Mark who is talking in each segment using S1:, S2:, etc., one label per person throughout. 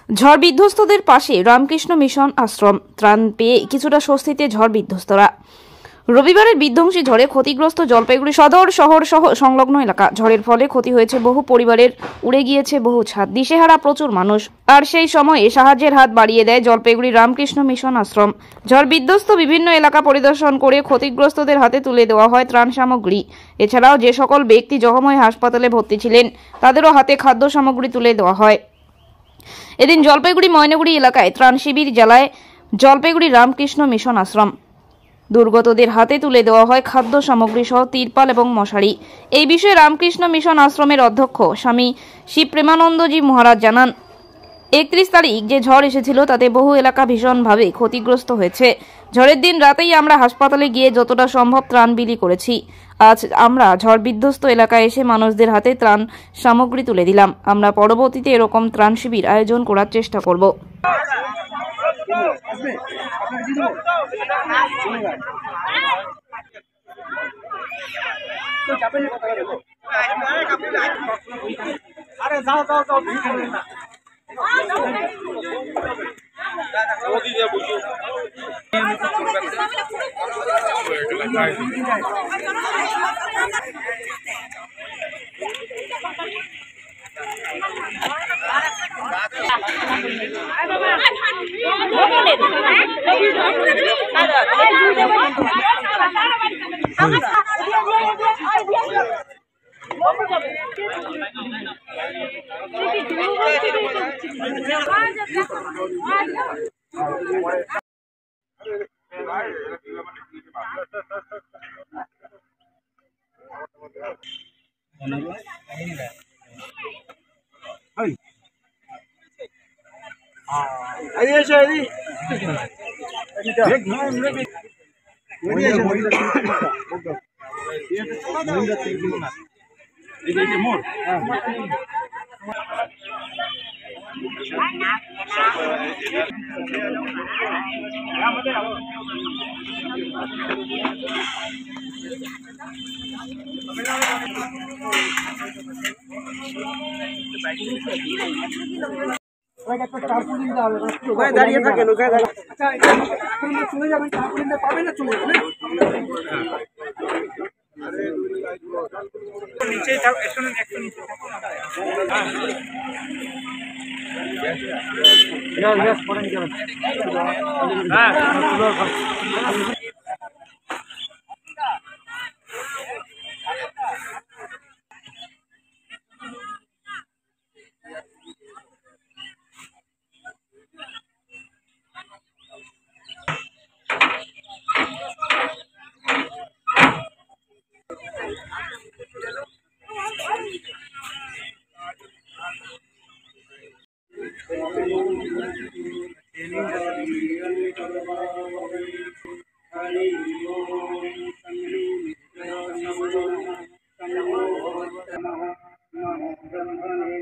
S1: ঝড় বিধ্বস্তদের পাশে রামকৃষ্ণ মিশন আশ্রম। ত্রাণ পেয়ে কিছুটা স্বস্তিতে ঝড় বিধ্বস্তরা। রবিবারের বিধ্বংসী ঝড়ে ক্ষতিগ্রস্ত জলপাইগুড়ি সদর শহর সহ সংলগ্ন এলাকা। ঝড়ের ফলে ক্ষতি হয়েছে বহু পরিবারের, উড়ে গিয়েছে বহু ছাদ, দিশেহারা প্রচুর মানুষ। আর সেই সময়ে সাহায্যের হাত বাড়িয়ে দেয় জলপাইগুড়ি রামকৃষ্ণ মিশন আশ্রম। ঝড় বিধ্বস্ত বিভিন্ন এলাকা পরিদর্শন করে ক্ষতিগ্রস্তদের হাতে তুলে দেওয়া হয় ত্রাণ সামগ্রী। এছাড়াও যে সকল ব্যক্তি জখম হয়ে হাসপাতালে ভর্তি ছিলেন তাদেরও হাতে খাদ্য সামগ্রী তুলে দেওয়া হয়। এদিন জলপাইগুড়ি ময়নাগুড়ি এলাকায় ত্রাণ শিবির জ্বালায় জলপাইগুড়ি রামকৃষ্ণ মিশন আশ্রম। দুর্গতদের হাতে তুলে দেওয়া হয় খাদ্য সামগ্রী সহ তিরপাল এবং মশারি। এই বিষয়ে রামকৃষ্ণ মিশন আশ্রমের অধ্যক্ষ স্বামী শিব প্রেমানন্দজি মহারাজ জানান, 31 তারিখ যে ঝড় এসেছিল তাতে বহু এলাকা ভীষণভাবে ক্ষতিগ্রস্ত হয়েছে। ঝড়ের দিন রাতেই আমরা হাসপাতালে গিয়ে যতটা সম্ভব ত্রাণ বিলি করেছি। আজ আমরা ঝড় বিধ্বস্ত এলাকায় এসে মানুষদের হাতে ত্রাণ সামগ্রী তুলে দিলাম। আমরা পরবর্তীতে এরকম ত্রাণ শিবির আয়োজন করার চেষ্টা করব।
S2: अरे जाओ जाओ जाओ দাঁড়িয়ে থাকেন চলে যাবেন, টার্পুলিনটা পাবেন না, চলে যাবেন নিচে একটু নিচে नमः ब्रह्मणे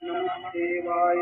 S2: नमः देवाय